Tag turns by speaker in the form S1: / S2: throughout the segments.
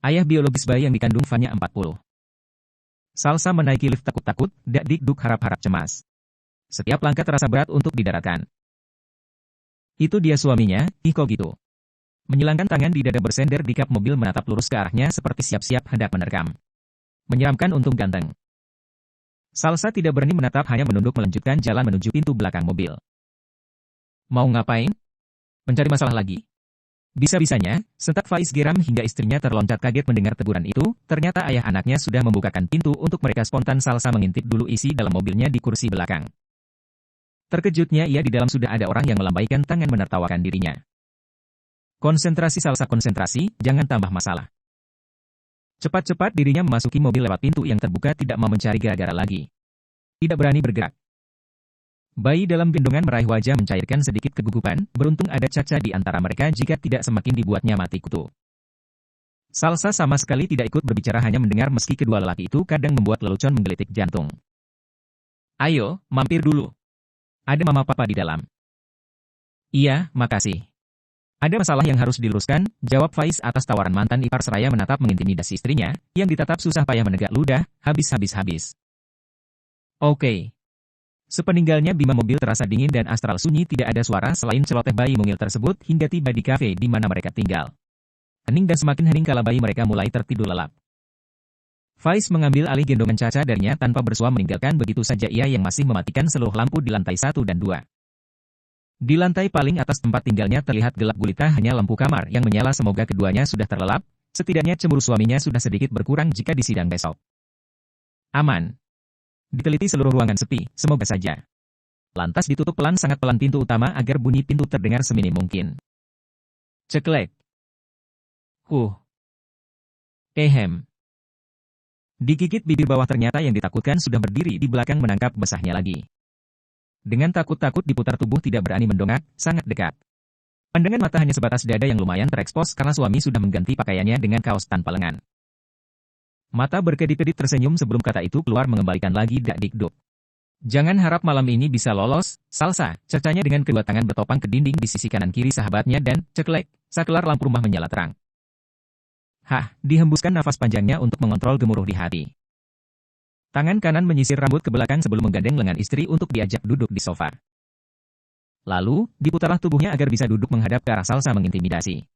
S1: Ayah biologis bayi yang dikandung Fanya 40. Salsa menaiki lift takut-takut, dak-dik-duk harap-harap cemas. Setiap langkah terasa berat untuk didaratkan. Itu dia suaminya, Iko gitu. Menyilangkan tangan di dada bersender di kap mobil menatap lurus ke arahnya seperti siap-siap hendak menerkam. Menyeramkan untung ganteng. Salsa tidak berani menatap, hanya menunduk melanjutkan jalan menuju pintu belakang mobil. Mau ngapain? Mencari masalah lagi? Bisa-bisanya, sentak Faiz geram hingga istrinya terloncat kaget mendengar teguran itu. Ternyata ayah anaknya sudah membukakan pintu untuk mereka. Spontan Salsa mengintip dulu isi dalam mobilnya di kursi belakang. Terkejutnya ia di dalam sudah ada orang yang melambaikan tangan menertawakan dirinya. Konsentrasi Salsa, konsentrasi, jangan tambah masalah. Cepat-cepat dirinya memasuki mobil lewat pintu yang terbuka, tidak mau mencari gara-gara lagi. Tidak berani bergerak. Bayi dalam gendongan meraih wajah mencairkan sedikit kegugupan, beruntung ada Caca di antara mereka, jika tidak semakin dibuatnya mati kutu. Salsa sama sekali tidak ikut berbicara, hanya mendengar meski kedua lelaki itu kadang membuat lelucon menggelitik jantung. Ayo, mampir dulu. Ada mama papa di dalam. Iya, makasih. Ada masalah yang harus diluruskan, jawab Faiz atas tawaran mantan ipar seraya menatap mengintimidasi istrinya, yang ditatap susah payah menegak ludah, habis. Oke. Sepeninggalnya Bima, mobil terasa dingin dan astral sunyi, tidak ada suara selain celoteh bayi mungil tersebut hingga tiba di kafe di mana mereka tinggal. Hening dan semakin hening kala bayi mereka mulai tertidur lelap. Faiz mengambil alih gendongan Caca darinya tanpa bersua, meninggalkan begitu saja ia yang masih mematikan seluruh lampu di lantai 1 dan 2. Di lantai paling atas tempat tinggalnya terlihat gelap gulita, hanya lampu kamar yang menyala. Semoga keduanya sudah terlelap, setidaknya cemburu suaminya sudah sedikit berkurang jika di sidang besok. Aman. Diteliti seluruh ruangan sepi, semoga saja. Lantas ditutup pelan, sangat pelan pintu utama agar bunyi pintu terdengar seminim mungkin. Ceklek. Ehem. Digigit bibir bawah, ternyata yang ditakutkan sudah berdiri di belakang menangkap basahnya lagi. Dengan takut-takut diputar tubuh, tidak berani mendongak, sangat dekat. Pandangan mata hanya sebatas dada yang lumayan terekspos karena suami sudah mengganti pakaiannya dengan kaos tanpa lengan. Mata berkedip-kedip tersenyum sebelum kata itu keluar, mengembalikan lagi dak-dik-duk. Jangan harap malam ini bisa lolos, Salsa, cercanya dengan kedua tangan bertopang ke dinding di sisi kanan kiri sahabatnya dan, ceklek, sakelar lampu rumah menyala terang. Dihembuskan nafas panjangnya untuk mengontrol gemuruh di hati. Tangan kanan menyisir rambut ke belakang sebelum menggandeng lengan istri untuk diajak duduk di sofa. Lalu, diputarlah tubuhnya agar bisa duduk menghadap ke arah Salsa mengintimidasi.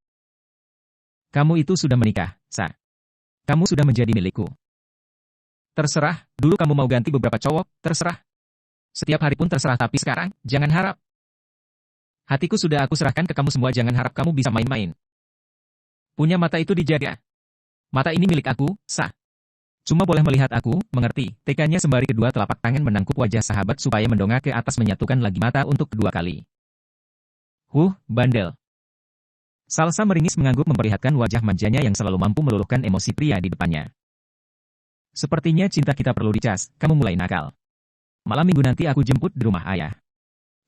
S1: Kamu itu sudah menikah, Sa. Kamu sudah menjadi milikku. Terserah, dulu kamu mau ganti beberapa cowok, terserah. Setiap hari pun terserah, tapi sekarang, jangan harap. Hatiku sudah aku serahkan ke kamu semua, jangan harap kamu bisa main-main. Punya mata itu dijaga. Mata ini milik aku, Sa. Cuma boleh melihat aku, mengerti? Tekannya sembari kedua telapak tangan menangkup wajah sahabat supaya mendongak ke atas, menyatukan lagi mata untuk kedua kali. Bandel. Salsa meringis mengangguk memperlihatkan wajah manjanya yang selalu mampu meluluhkan emosi pria di depannya. Sepertinya cinta kita perlu dicas, kamu mulai nakal. Malam minggu nanti aku jemput di rumah ayah.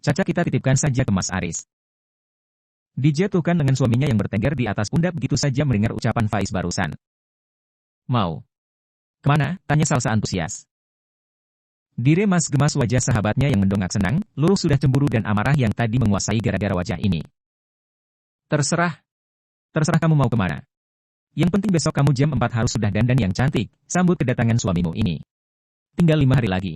S1: Caca kita titipkan saja ke Mas Aris. Dijatuhkan dengan suaminya yang bertengger di atas pundak begitu saja mendengar ucapan Faiz barusan. Mau kemana? Tanya Salsa antusias. Diremas gemas wajah sahabatnya yang mendongak senang, luruh sudah cemburu dan amarah yang tadi menguasai gara-gara wajah ini. Terserah kamu mau kemana. Yang penting besok kamu jam 4 harus sudah dandan yang cantik, sambut kedatangan suamimu ini. Tinggal 5 hari lagi.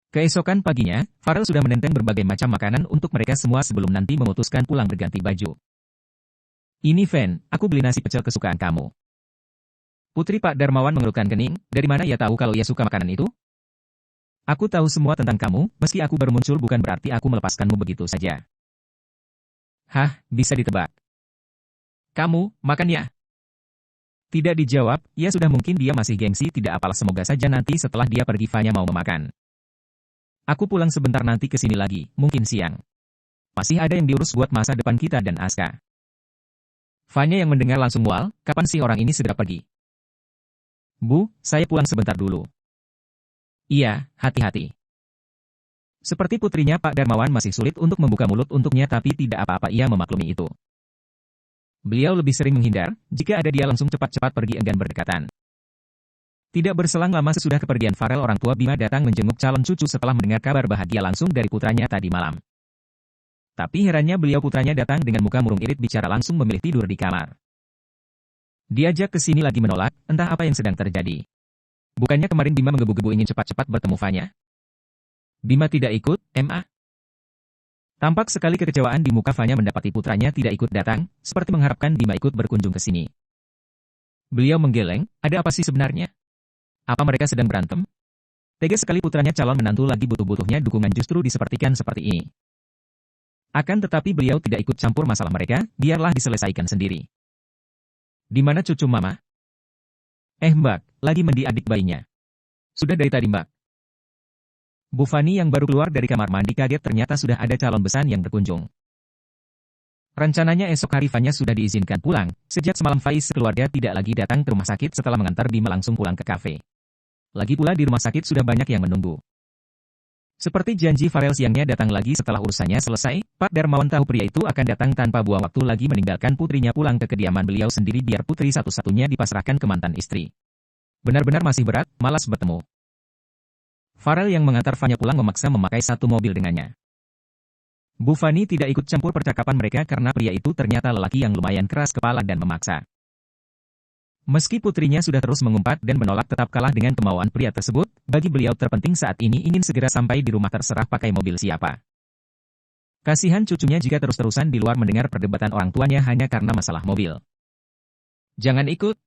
S1: Keesokan paginya, Farel sudah menenteng berbagai macam makanan untuk mereka semua sebelum nanti memutuskan pulang berganti baju. Ini Fen, aku beli nasi pecel kesukaan kamu. Putri Pak Darmawan mengerutkan kening, dari mana ia tahu kalau ia suka makanan itu? Aku tahu semua tentang kamu, meski aku baru muncul bukan berarti aku melepaskanmu begitu saja. Bisa ditebak. Kamu, makan ya? Tidak dijawab, ya sudah, mungkin dia masih gengsi, tidak apalah, semoga saja nanti setelah dia pergi Fanya mau memakan. Aku pulang sebentar nanti kesini lagi, mungkin siang. Masih ada yang diurus buat masa depan kita dan Aska. Fanya yang mendengar langsung mual, kapan sih orang ini segera pergi? Bu, saya pulang sebentar dulu. Iya, hati-hati. Seperti putrinya Pak Darmawan masih sulit untuk membuka mulut untuknya, tapi tidak apa-apa, ia memaklumi itu. Beliau lebih sering menghindar, jika ada dia langsung cepat-cepat pergi enggan berdekatan. Tidak berselang lama sesudah kepergian Farel, orang tua Bima datang menjenguk calon cucu setelah mendengar kabar bahagia langsung dari putranya tadi malam. Tapi herannya beliau putranya datang dengan muka murung irit bicara langsung memilih tidur di kamar. Diajak ke sini lagi menolak, entah apa yang sedang terjadi. Bukannya kemarin Bima menggebu-gebu ingin cepat-cepat bertemu Fanya? Bima tidak ikut, Ma. Tampak sekali kekecewaan di muka Fanya mendapati putranya tidak ikut datang, seperti mengharapkan Bima ikut berkunjung ke sini. Beliau menggeleng, ada apa sih sebenarnya? Apa mereka sedang berantem? Tega sekali putranya calon menantu lagi butuh-butuhnya dukungan justru disepertikan seperti ini. Akan tetapi beliau tidak ikut campur masalah mereka, biarlah diselesaikan sendiri. Di mana cucu mama? Mbak, lagi mandi adik bayinya. Sudah dari tadi Mbak. Bu Fani yang baru keluar dari kamar mandi kaget ternyata sudah ada calon besan yang berkunjung. Rencananya esok hari Fanya sudah diizinkan pulang, sejak semalam Faiz sekeluarga tidak lagi datang ke rumah sakit setelah mengantar Bima langsung pulang ke kafe. Lagi pula di rumah sakit sudah banyak yang menunggu. Seperti janji Farel siangnya datang lagi setelah urusannya selesai, Pak Darmawan tahu pria itu akan datang tanpa buang waktu lagi meninggalkan putrinya pulang ke kediaman beliau sendiri biar putri satu-satunya dipasrahkan ke mantan istri. Benar-benar masih berat, malas bertemu. Farel yang mengantar Fanya pulang memaksa memakai satu mobil dengannya. Bu Fani tidak ikut campur percakapan mereka karena pria itu ternyata lelaki yang lumayan keras kepala dan memaksa. Meski putrinya sudah terus mengumpat dan menolak tetap kalah dengan kemauan pria tersebut, bagi beliau terpenting saat ini ingin segera sampai di rumah terserah pakai mobil siapa. Kasihan cucunya jika terus-terusan di luar mendengar perdebatan orang tuanya hanya karena masalah mobil. Jangan ikut.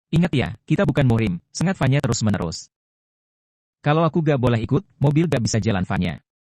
S1: Ingat ya, kita bukan muhrim, sengat Fanya terus-menerus. Kalau aku gak boleh ikut, mobil gak bisa jalan Fanya.